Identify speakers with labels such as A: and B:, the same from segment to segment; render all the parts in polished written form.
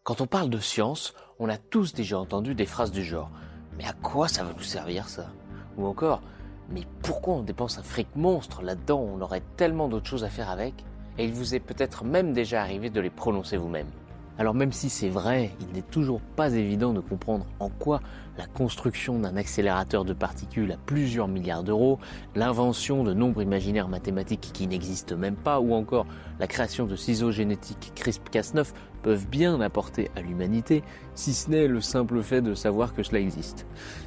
A: Quand on parle de science, on a tous déjà entendu des phrases du genre « Mais à quoi ça va nous servir ça ?» Ou encore « Mais pourquoi on dépense un fric monstre là-dedans, on aurait tellement d'autres choses à faire avec ?» Et il vous est peut-être même déjà arrivé de les prononcer vous-même. Alors même si c'est vrai, il n'est toujours pas évident de comprendre en quoi la construction d'un accélérateur de particules à plusieurs milliards d'euros, l'invention de nombres imaginaires mathématiques qui n'existent même pas, ou encore la création de ciseaux génétiques CRISPR-Cas9 peuvent bien apporter à l'humanité, si ce n'est le simple fait de savoir que cela existe.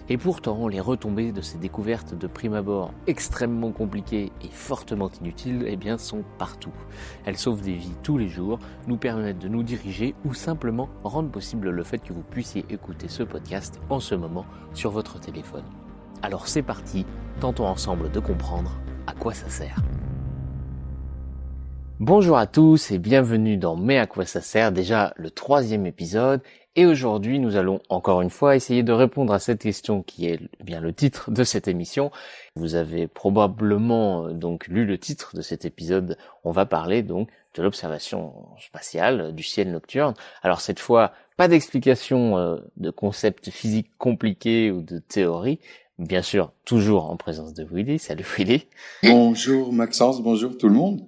A: Et pourtant, les retombées de ces découvertes de prime abord extrêmement compliquées et fortement inutiles, sont partout. Elles sauvent des vies tous les jours, nous permettent de nous diriger ou simplement rendent possible le fait que vous puissiez écouter ce podcast en ce moment sur votre téléphone. Alors c'est parti, tentons ensemble de comprendre à quoi ça sert. Bonjour à tous et bienvenue dans Mais à quoi ça sert, déjà le 3e épisode, et aujourd'hui nous allons encore une fois essayer de répondre à cette question qui est bien le titre de cette émission. Vous avez probablement donc lu le titre de cet épisode, on va parler donc de l'observation spatiale du ciel nocturne. Alors cette fois, pas d'explication de concepts physiques compliqués ou de théories, bien sûr toujours en présence de Willy. Salut Willy.
B: Bonjour Maxence, bonjour tout le monde.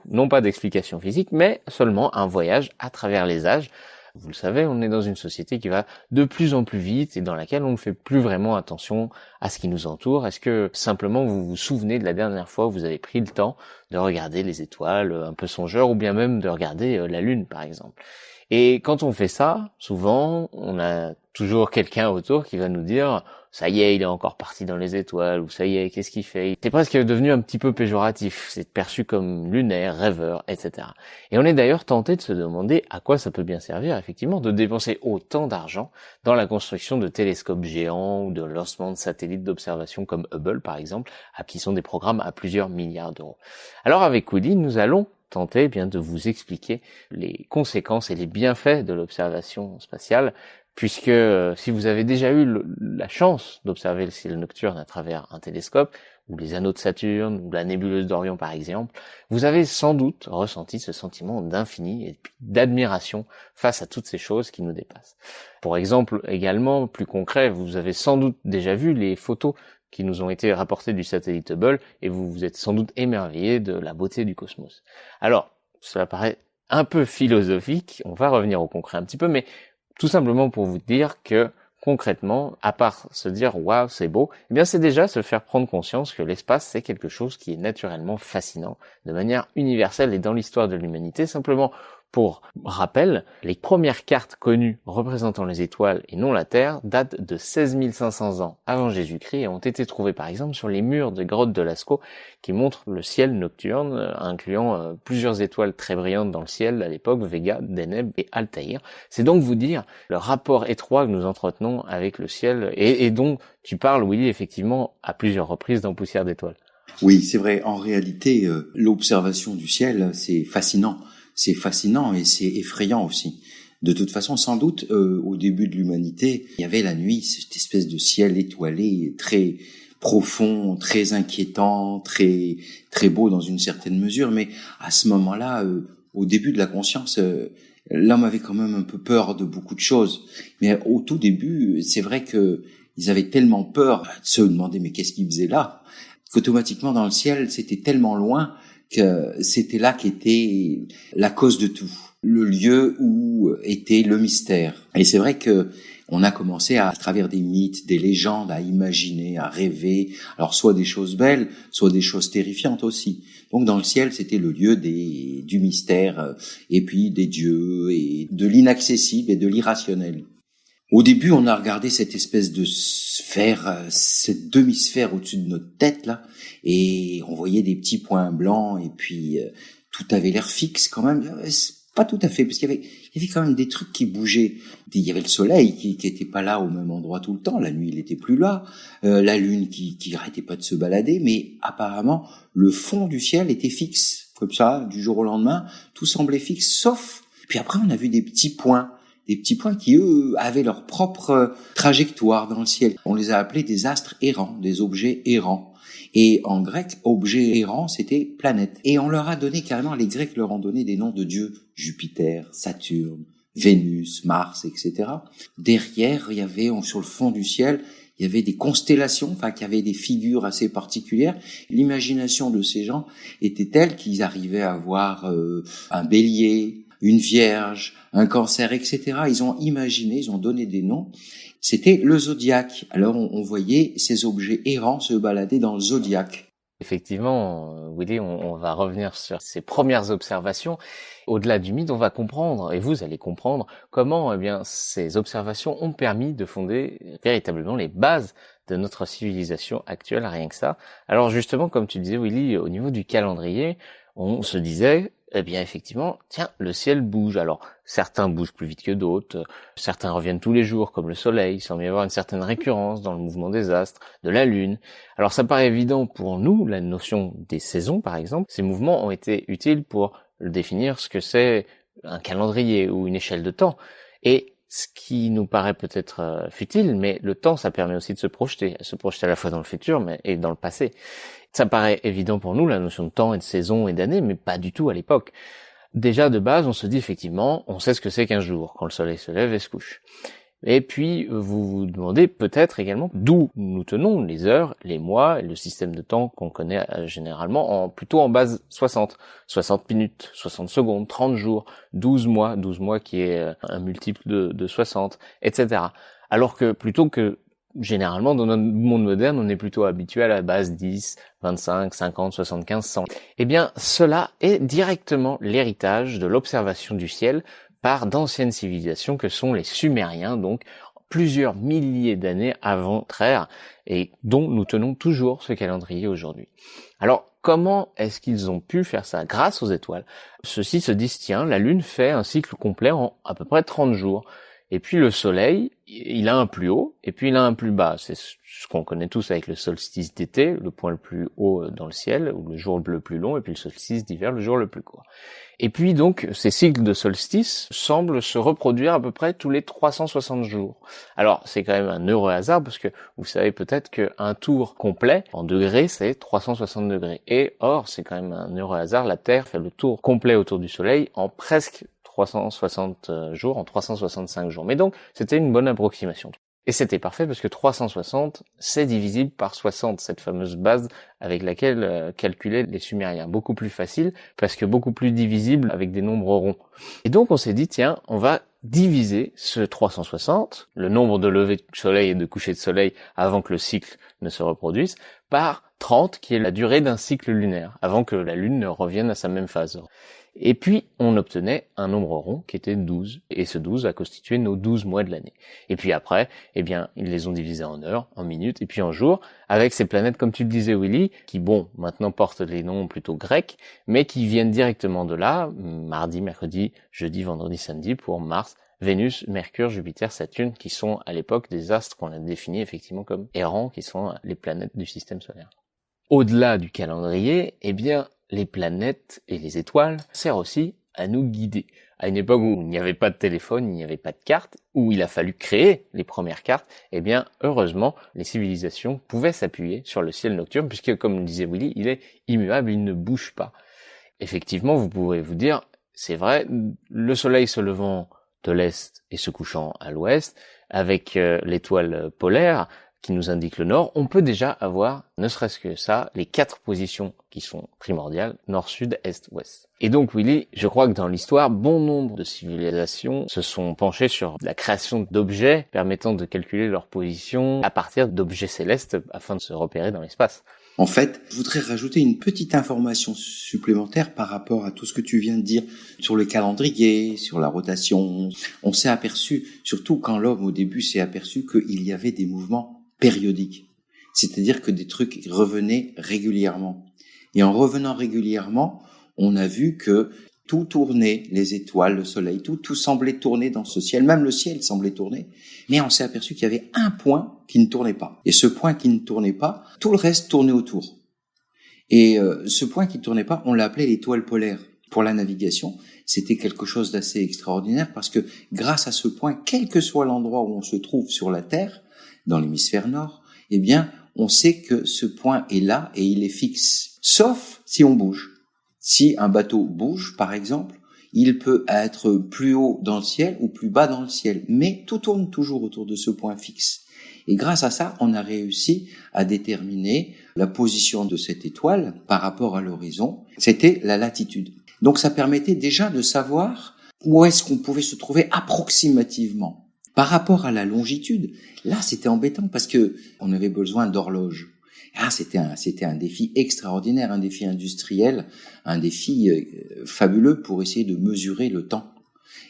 A: Non pas d'explication physique, mais seulement un voyage à travers les âges. Vous le savez, on est dans une société qui va de plus en plus vite et dans laquelle on ne fait plus vraiment attention à ce qui nous entoure. Est-ce que simplement vous vous souvenez de la dernière fois où vous avez pris le temps de regarder les étoiles un peu songeurs ou bien même de regarder la Lune par exemple ? Et quand on fait ça, souvent, on a toujours quelqu'un autour qui va nous dire « ça y est, il est encore parti dans les étoiles » ou « ça y est, qu'est-ce qu'il fait ?» C'est presque devenu un petit peu péjoratif, c'est perçu comme lunaire, rêveur, etc. Et on est d'ailleurs tenté de se demander à quoi ça peut bien servir, effectivement, de dépenser autant d'argent dans la construction de télescopes géants ou de lancement de satellites d'observation comme Hubble, par exemple, qui sont des programmes à plusieurs milliards d'euros. Alors avec Woody, nous allons tenter de vous expliquer les conséquences et les bienfaits de l'observation spatiale, puisque si vous avez déjà eu la chance d'observer le ciel nocturne à travers un télescope, ou les anneaux de Saturne, ou la nébuleuse d'Orion par exemple, vous avez sans doute ressenti ce sentiment d'infini et d'admiration face à toutes ces choses qui nous dépassent. Pour exemple, également, plus concret, vous avez sans doute déjà vu les photos qui nous ont été rapportés du satellite Hubble, et vous vous êtes sans doute émerveillé de la beauté du cosmos. Alors, cela paraît un peu philosophique, on va revenir au concret un petit peu, mais tout simplement pour vous dire que, concrètement, à part se dire « waouh, c'est beau », c'est déjà se faire prendre conscience que l'espace, c'est quelque chose qui est naturellement fascinant, de manière universelle et dans l'histoire de l'humanité, simplement. Pour rappel, les premières cartes connues représentant les étoiles et non la Terre datent de 16 500 ans avant Jésus-Christ et ont été trouvées par exemple sur les murs de grottes de Lascaux qui montrent le ciel nocturne, incluant plusieurs étoiles très brillantes dans le ciel à l'époque, Vega, Deneb et Altaïr. C'est donc vous dire le rapport étroit que nous entretenons avec le ciel et dont tu parles, Willy, effectivement, à plusieurs reprises dans Poussière d'étoiles.
B: Oui, c'est vrai, en réalité, l'observation du ciel, c'est fascinant. C'est fascinant et c'est effrayant aussi. De toute façon, sans doute, au début de l'humanité, il y avait la nuit, cette espèce de ciel étoilé, très profond, très inquiétant, très très beau dans une certaine mesure. Mais à ce moment-là, au début de la conscience, l'homme avait quand même un peu peur de beaucoup de choses. Mais au tout début, c'est vrai que ils avaient tellement peur de se demander mais qu'est-ce qu'ils faisaient là, qu'automatiquement dans le ciel, c'était tellement loin que c'était là qu'était la cause de tout, le lieu où était le mystère. Et c'est vrai que on a commencé à travers des mythes, des légendes, à imaginer, à rêver, alors soit des choses belles, soit des choses terrifiantes aussi. Donc dans le ciel, c'était le lieu du mystère, et puis des dieux, et de l'inaccessible et de l'irrationnel. Au début, on a regardé cette espèce de sphère, cette demi-sphère au-dessus de notre tête, là, et on voyait des petits points blancs, et puis tout avait l'air fixe quand même. Pas tout à fait, parce qu'il y avait quand même des trucs qui bougeaient. Il y avait le soleil qui était pas là au même endroit tout le temps, la nuit il était plus là, la lune qui arrêtait pas de se balader, mais apparemment le fond du ciel était fixe, comme ça, du jour au lendemain, tout semblait fixe, sauf, puis après on a vu des petits points qui, eux, avaient leur propre trajectoire dans le ciel. On les a appelés des astres errants, des objets errants. Et en grec, objet errant, c'était planète. Et on leur a donné carrément, les Grecs leur ont donné des noms de dieux. Jupiter, Saturne, Vénus, Mars, etc. Derrière, il y avait, sur le fond du ciel, il y avait des constellations, enfin, qui avaient des figures assez particulières. L'imagination de ces gens était telle qu'ils arrivaient à voir un bélier, une vierge, un cancer, etc. Ils ont imaginé, ils ont donné des noms. C'était le zodiaque. Alors, on voyait ces objets errants se balader dans le zodiaque.
A: Effectivement, Willy, on va revenir sur ces premières observations. Au-delà du mythe, on va comprendre, et vous allez comprendre, comment ces observations ont permis de fonder véritablement les bases de notre civilisation actuelle, rien que ça. Alors justement, comme tu disais, Willy, au niveau du calendrier, on se disait, effectivement, tiens, le ciel bouge. Alors, certains bougent plus vite que d'autres, certains reviennent tous les jours, comme le soleil, il semble y avoir une certaine récurrence dans le mouvement des astres, de la lune. Alors, ça paraît évident pour nous, la notion des saisons, par exemple. Ces mouvements ont été utiles pour définir ce que c'est un calendrier ou une échelle de temps. Et ce qui nous paraît peut-être futile, mais le temps, ça permet aussi de se projeter à la fois dans le futur et dans le passé. Ça paraît évident pour nous, la notion de temps et de saison et d'année, mais pas du tout à l'époque. Déjà, de base, on se dit effectivement, on sait ce que c'est qu'un jour, quand le soleil se lève et se couche. Et puis, vous vous demandez peut-être également d'où nous tenons les heures, les mois et le système de temps qu'on connaît généralement plutôt en base 60. 60 minutes, 60 secondes, 30 jours, 12 mois qui est un multiple de 60, etc. Alors que plutôt que généralement, dans notre monde moderne, on est plutôt habitué à la base 10, 25, 50, 75, 100. Cela est directement l'héritage de l'observation du ciel par d'anciennes civilisations que sont les Sumériens, donc plusieurs milliers d'années avant notre ère, et dont nous tenons toujours ce calendrier aujourd'hui. Alors, comment est-ce qu'ils ont pu faire ça? Grâce aux étoiles. Ceux-ci se disent, tiens, la Lune fait un cycle complet en à peu près 30 jours. Et puis le soleil, il a un plus haut, et puis il a un plus bas. C'est ce qu'on connaît tous avec le solstice d'été, le point le plus haut dans le ciel, ou le jour le plus long, et puis le solstice d'hiver, le jour le plus court. Et puis donc, ces cycles de solstice semblent se reproduire à peu près tous les 360 jours. Alors, c'est quand même un heureux hasard, parce que vous savez peut-être qu'un tour complet, en degrés, c'est 360 degrés. Et or, c'est quand même un heureux hasard, la Terre fait le tour complet autour du soleil en presque 360 jours, en 365 jours. Mais donc, c'était une bonne approximation. Et c'était parfait parce que 360, c'est divisible par 60, cette fameuse base avec laquelle calculaient les Sumériens. Beaucoup plus facile parce que beaucoup plus divisible avec des nombres ronds. Et donc, on s'est dit, tiens, on va diviser ce 360, le nombre de levées de soleil et de couchers de soleil avant que le cycle ne se reproduise, par 30, qui est la durée d'un cycle lunaire, avant que la Lune ne revienne à sa même phase. Et puis, on obtenait un nombre rond qui était 12. Et ce 12 a constitué nos 12 mois de l'année. Et puis après, ils les ont divisés en heures, en minutes, et puis en jours, avec ces planètes, comme tu le disais, Willy, qui, maintenant portent les noms plutôt grecs, mais qui viennent directement de là, mardi, mercredi, jeudi, vendredi, samedi, pour Mars, Vénus, Mercure, Jupiter, Saturne, qui sont à l'époque des astres qu'on a définis effectivement comme errants, qui sont les planètes du système solaire. Au-delà du calendrier, les planètes et les étoiles servent aussi à nous guider. À une époque où il n'y avait pas de téléphone, il n'y avait pas de carte, où il a fallu créer les premières cartes, heureusement, les civilisations pouvaient s'appuyer sur le ciel nocturne, puisque, comme le disait Willy, il est immuable, il ne bouge pas. Effectivement, vous pourrez vous dire, c'est vrai, le soleil se levant de l'est et se couchant à l'ouest, avec l'étoile polaire, qui nous indique le nord, on peut déjà avoir, ne serait-ce que ça, les 4 positions qui sont primordiales, nord, sud, est, ouest. Et donc, Willy, je crois que dans l'histoire, bon nombre de civilisations se sont penchées sur la création d'objets permettant de calculer leur position à partir d'objets célestes afin de se repérer dans l'espace.
B: En fait, je voudrais rajouter une petite information supplémentaire par rapport à tout ce que tu viens de dire sur le calendrier, sur la rotation. On s'est aperçu, surtout quand l'homme au début s'est aperçu qu'il y avait des mouvements périodiques. C'est-à-dire que des trucs revenaient régulièrement. Et en revenant régulièrement, on a vu que tout tournait, les étoiles, le soleil, tout semblait tourner dans ce ciel. Même le ciel semblait tourner. Mais on s'est aperçu qu'il y avait un point qui ne tournait pas. Et ce point qui ne tournait pas, tout le reste tournait autour. Et ce point qui ne tournait pas, on l'a appelé l'étoile polaire. Pour la navigation, c'était quelque chose d'assez extraordinaire parce que grâce à ce point, quel que soit l'endroit où on se trouve sur la Terre, dans l'hémisphère nord, on sait que ce point est là et il est fixe. Sauf si on bouge. Si un bateau bouge, par exemple, il peut être plus haut dans le ciel ou plus bas dans le ciel, mais tout tourne toujours autour de ce point fixe. Et grâce à ça, on a réussi à déterminer la position de cette étoile par rapport à l'horizon. C'était la latitude. Donc ça permettait déjà de savoir où est-ce qu'on pouvait se trouver approximativement. Par rapport à la longitude, là c'était embêtant parce que on avait besoin d'horloges. Ah, c'était un défi extraordinaire, un défi industriel, un défi fabuleux pour essayer de mesurer le temps.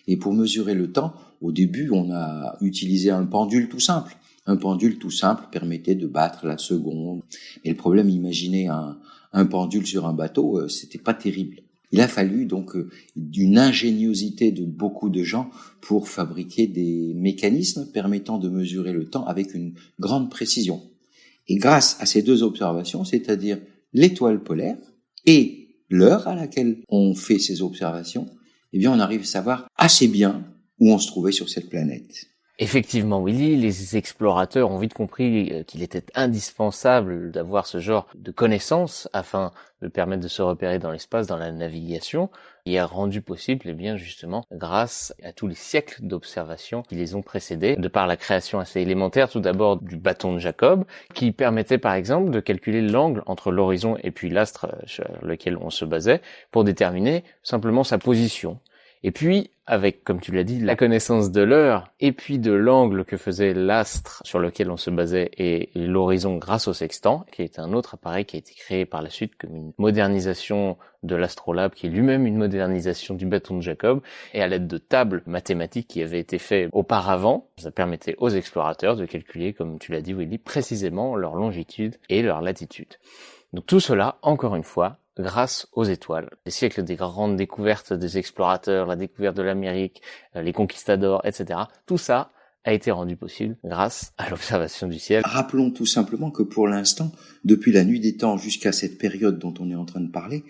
B: Et pour mesurer le temps, au début, on a utilisé un pendule tout simple. Un pendule tout simple permettait de battre la seconde. Mais le problème, imaginez un pendule sur un bateau, c'était pas terrible. Il a fallu donc d'une ingéniosité de beaucoup de gens pour fabriquer des mécanismes permettant de mesurer le temps avec une grande précision. Et grâce à ces deux observations, c'est-à-dire l'étoile polaire et l'heure à laquelle on fait ces observations, eh bien, on arrive à savoir assez bien où on se trouvait sur cette planète.
A: Effectivement, Willy, les explorateurs ont vite compris qu'il était indispensable d'avoir ce genre de connaissances afin de permettre de se repérer dans l'espace, dans la navigation, et a rendu possible, eh bien, justement, grâce à tous les siècles d'observation qui les ont précédés, de par la création assez élémentaire, tout d'abord, du bâton de Jacob, qui permettait, par exemple, de calculer l'angle entre l'horizon et puis l'astre sur lequel on se basait pour déterminer simplement sa position. Et puis, avec, comme tu l'as dit, la connaissance de l'heure, et puis de l'angle que faisait l'astre sur lequel on se basait et l'horizon grâce au sextant, qui est un autre appareil qui a été créé par la suite comme une modernisation de l'astrolabe, qui est lui-même une modernisation du bâton de Jacob, et à l'aide de tables mathématiques qui avaient été faites auparavant, ça permettait aux explorateurs de calculer, comme tu l'as dit, Willy, précisément leur longitude et leur latitude. Donc tout cela, encore une fois, grâce aux étoiles. Les siècles des grandes découvertes des explorateurs, la découverte de l'Amérique, les conquistadors, etc. Tout ça a été rendu possible grâce à l'observation du ciel.
B: Rappelons tout simplement que pour l'instant, depuis la nuit des temps jusqu'à cette période dont on est en train de parler,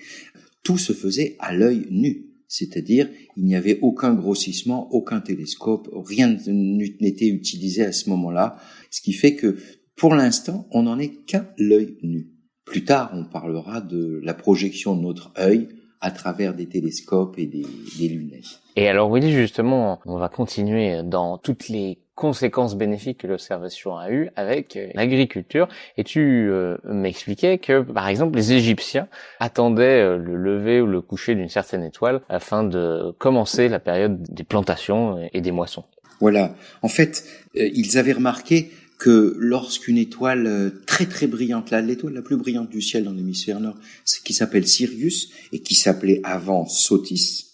B: tout se faisait à l'œil nu. C'est-à-dire, il n'y avait aucun grossissement, aucun télescope, rien n'était utilisé à ce moment-là. Ce qui fait que, pour l'instant, on n'en est qu'à l'œil nu. Plus tard, on parlera de la projection de notre œil à travers des télescopes et des lunettes.
A: Et alors oui, justement, on va continuer dans toutes les conséquences bénéfiques que l'observation a eues avec l'agriculture. Et tu m'expliquais que, par exemple, les Égyptiens attendaient le lever ou le coucher d'une certaine étoile afin de commencer la période des plantations et des moissons.
B: Voilà. En fait, ils avaient remarqué que lorsqu'une étoile très très brillante, l'étoile la plus brillante du ciel dans l'hémisphère nord, qui s'appelle Sirius et qui s'appelait avant Sotis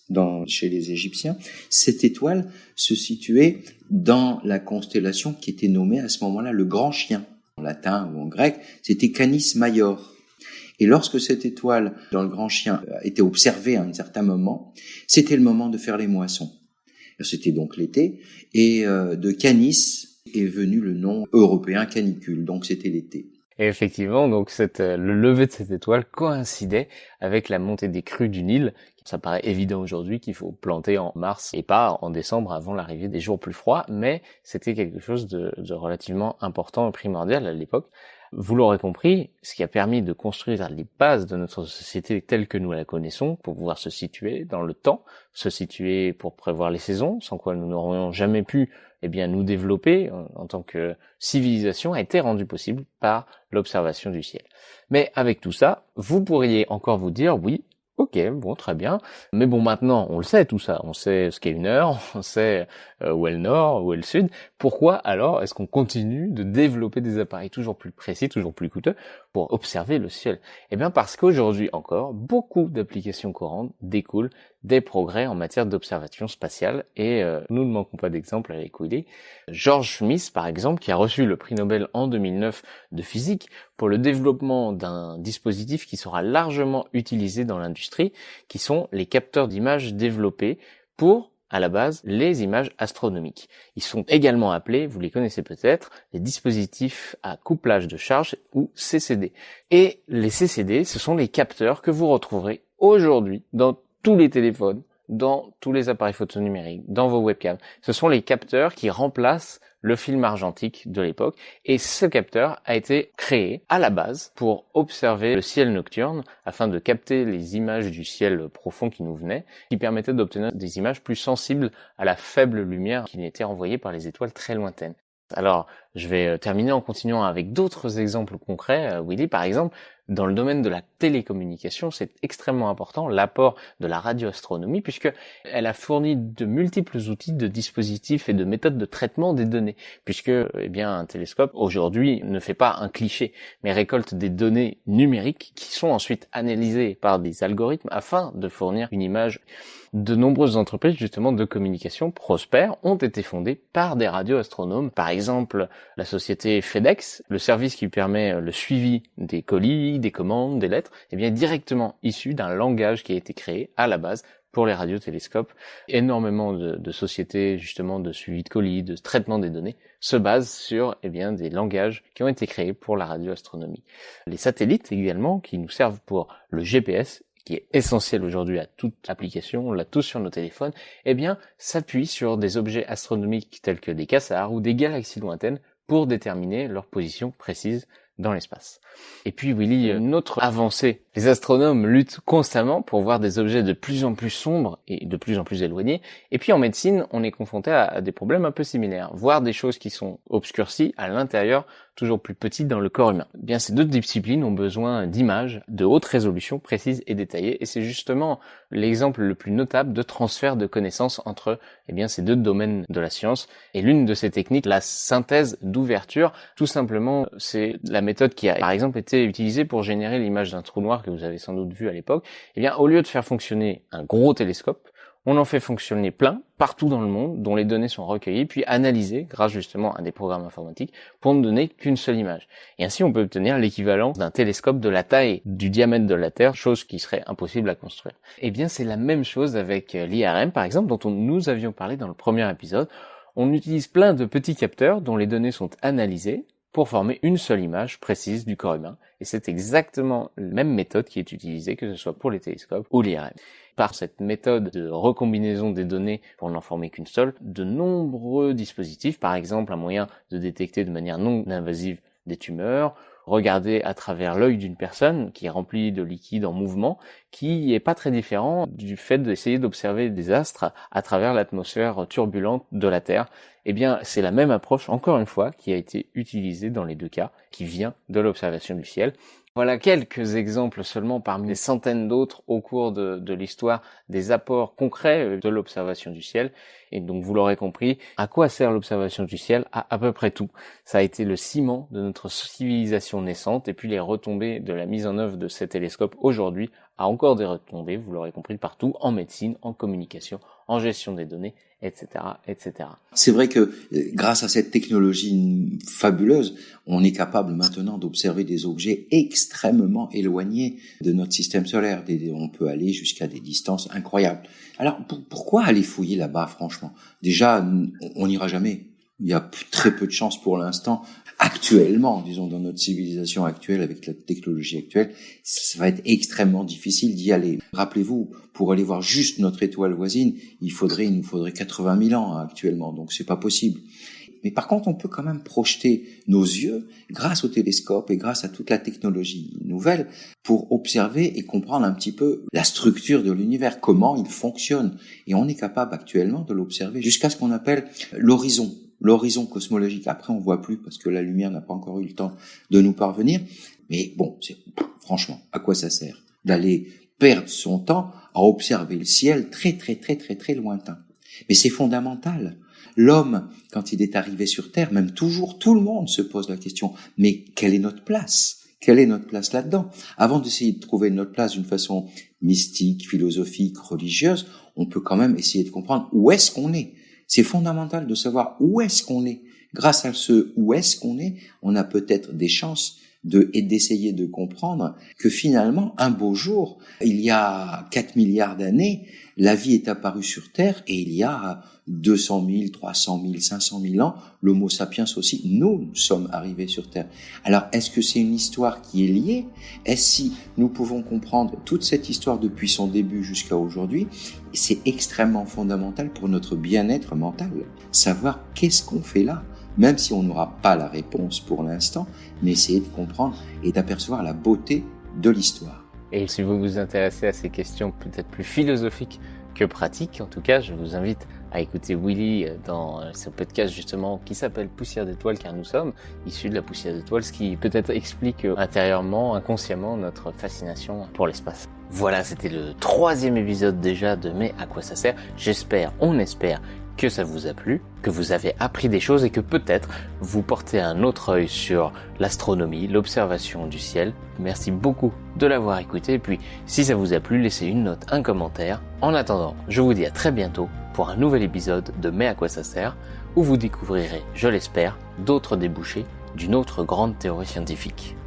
B: chez les Égyptiens, cette étoile se situait dans la constellation qui était nommée à ce moment-là le Grand Chien. En latin ou en grec, c'était Canis Major. Et lorsque cette étoile dans le Grand Chien était observée à un certain moment, c'était le moment de faire les moissons. C'était donc l'été, et de Canis est venu le nom européen canicule, donc c'était l'été.
A: Et effectivement, donc le lever de cette étoile coïncidait avec la montée des crues du Nil. Ça paraît évident aujourd'hui qu'il faut planter en mars et pas en décembre avant l'arrivée des jours plus froids, mais c'était quelque chose de relativement important et primordial à l'époque. Vous l'aurez compris, ce qui a permis de construire les bases de notre société telle que nous la connaissons, pour pouvoir se situer dans le temps, se situer pour prévoir les saisons, sans quoi nous n'aurions jamais pu nous développer en tant que civilisation, a été rendu possible par l'observation du ciel. Mais avec tout ça, vous pourriez encore vous dire, oui, ok, bon, très bien. Mais bon, maintenant, on le sait tout ça. On sait ce qu'est une heure, on sait où est le nord, où est le sud. Pourquoi alors est-ce qu'on continue de développer des appareils toujours plus précis, toujours plus coûteux pour observer le ciel? Eh bien, parce qu'aujourd'hui encore, beaucoup d'applications courantes découlent des progrès en matière d'observation spatiale et nous ne manquons pas d'exemples avec Willy. George Smith, par exemple, qui a reçu le prix Nobel en 2009 de physique pour le développement d'un dispositif qui sera largement utilisé dans l'industrie, qui sont les capteurs d'images développés pour, à la base, les images astronomiques. Ils sont également appelés, vous les connaissez peut-être, les dispositifs à couplage de charge ou CCD. Et les CCD, ce sont les capteurs que vous retrouverez aujourd'hui dans tous les téléphones, dans tous les appareils photo numériques, dans vos webcams. Ce sont les capteurs qui remplacent le film argentique de l'époque. Et ce capteur a été créé à la base pour observer le ciel nocturne afin de capter les images du ciel profond qui nous venaient, qui permettaient d'obtenir des images plus sensibles à la faible lumière qui était envoyée par les étoiles très lointaines. Alors, je vais terminer en continuant avec d'autres exemples concrets. Willy, par exemple, dans le domaine de la télécommunication, c'est extrêmement important l'apport de la radioastronomie puisque elle a fourni de multiples outils, de dispositifs et de méthodes de traitement des données. Puisque, un télescope aujourd'hui ne fait pas un cliché, mais récolte des données numériques qui sont ensuite analysées par des algorithmes afin de fournir une image. De nombreuses entreprises, justement, de communication prospères ont été fondées par des radioastronomes. Par exemple, la société FedEx, le service qui permet le suivi des colis, des commandes, des lettres, directement issu d'un langage qui a été créé à la base pour les radiotélescopes. Énormément de sociétés, justement, de suivi de colis, de traitement des données, se basent sur, des langages qui ont été créés pour la radioastronomie. Les satellites, également, qui nous servent pour le GPS, qui est essentiel aujourd'hui à toute application, on l'a tous sur nos téléphones, s'appuie sur des objets astronomiques tels que des quasars ou des galaxies lointaines pour déterminer leur position précise dans l'espace. Et puis Willy, une autre avancée. Les astronomes luttent constamment pour voir des objets de plus en plus sombres et de plus en plus éloignés. Et puis en médecine, on est confronté à des problèmes un peu similaires. Voir des choses qui sont obscurcies à l'intérieur, toujours plus petites dans le corps humain. Ces deux disciplines ont besoin d'images de haute résolution, précises et détaillées. Et c'est justement l'exemple le plus notable de transfert de connaissances entre ces deux domaines de la science. Et l'une de ces techniques, la synthèse d'ouverture, tout simplement, c'est la méthode qui a par exemple été utilisée pour générer l'image d'un trou noir que vous avez sans doute vu à l'époque. Au lieu de faire fonctionner un gros télescope, on en fait fonctionner plein partout dans le monde dont les données sont recueillies puis analysées grâce justement à des programmes informatiques pour ne donner qu'une seule image. Et ainsi on peut obtenir l'équivalent d'un télescope de la taille du diamètre de la Terre, chose qui serait impossible à construire. C'est la même chose avec l'IRM par exemple dont nous avions parlé dans le premier épisode. On utilise plein de petits capteurs dont les données sont analysées pour former une seule image précise du corps humain. Et c'est exactement la même méthode qui est utilisée, que ce soit pour les télescopes ou l'IRM. Par cette méthode de recombinaison des données pour n'en former qu'une seule, de nombreux dispositifs, par exemple un moyen de détecter de manière non invasive des tumeurs, regarder à travers l'œil d'une personne qui est remplie de liquide en mouvement, qui est pas très différent du fait d'essayer d'observer des astres à travers l'atmosphère turbulente de la Terre. C'est la même approche, encore une fois, qui a été utilisée dans les deux cas, qui vient de l'observation du ciel. Voilà quelques exemples seulement parmi des centaines d'autres au cours de l'histoire des apports concrets de l'observation du ciel. Et donc vous l'aurez compris, à quoi sert l'observation du ciel? À peu près tout. Ça a été le ciment de notre civilisation naissante et puis les retombées de la mise en œuvre de ces télescopes aujourd'hui a encore des retombées, vous l'aurez compris, partout, en médecine, en communication, en gestion des données, etc., etc.
B: C'est vrai que grâce à cette technologie fabuleuse, on est capable maintenant d'observer des objets extrêmement éloignés de notre système solaire. On peut aller jusqu'à des distances incroyables. Alors pourquoi aller fouiller là-bas, franchement? Déjà, on n'ira jamais. Il y a très peu de chances pour l'instant. Actuellement, disons, dans notre civilisation actuelle, avec la technologie actuelle, ça va être extrêmement difficile d'y aller. Rappelez-vous, pour aller voir juste notre étoile voisine, il nous faudrait 80 000 ans actuellement, donc c'est pas possible. Mais par contre, on peut quand même projeter nos yeux, grâce au télescope et grâce à toute la technologie nouvelle, pour observer et comprendre un petit peu la structure de l'univers, comment il fonctionne. Et on est capable actuellement de l'observer jusqu'à ce qu'on appelle l'horizon cosmologique. Après, on voit plus parce que la lumière n'a pas encore eu le temps de nous parvenir. Mais bon, franchement, à quoi ça sert d'aller perdre son temps à observer le ciel très, très, très, très, très lointain? Mais c'est fondamental. L'homme, quand il est arrivé sur Terre, même toujours, tout le monde se pose la question, mais quelle est notre place? Quelle est notre place là-dedans? Avant d'essayer de trouver notre place d'une façon mystique, philosophique, religieuse, on peut quand même essayer de comprendre où est-ce qu'on est. C'est fondamental de savoir où est-ce qu'on est. Grâce à ce où est-ce qu'on est, on a peut-être des chances et d'essayer de comprendre que finalement, un beau jour, il y a 4 milliards d'années, la vie est apparue sur Terre et il y a 200 000, 300 000, 500 000 ans, l'Homo sapiens aussi, nous sommes arrivés sur Terre. Alors, est-ce que c'est une histoire qui est liée? Est-ce si nous pouvons comprendre toute cette histoire depuis son début jusqu'à aujourd'hui? C'est extrêmement fondamental pour notre bien-être mental. Savoir qu'est-ce qu'on fait là? Même si on n'aura pas la réponse pour l'instant, mais essayer de comprendre et d'apercevoir la beauté de l'histoire.
A: Et si vous vous intéressez à ces questions peut-être plus philosophiques que pratiques, en tout cas, je vous invite à écouter Willy dans ce podcast justement qui s'appelle Poussière d'étoiles, car nous sommes issus de la poussière d'étoiles, ce qui peut-être explique intérieurement, inconsciemment, notre fascination pour l'espace. Voilà, c'était le 3e épisode déjà de Mais à quoi ça sert? On espère que ça vous a plu, que vous avez appris des choses et que peut-être vous portez un autre œil sur l'astronomie, l'observation du ciel. Merci beaucoup de l'avoir écouté et puis si ça vous a plu, laissez une note, un commentaire. En attendant, je vous dis à très bientôt pour un nouvel épisode de Mais à quoi ça sert où vous découvrirez, je l'espère, d'autres débouchés d'une autre grande théorie scientifique.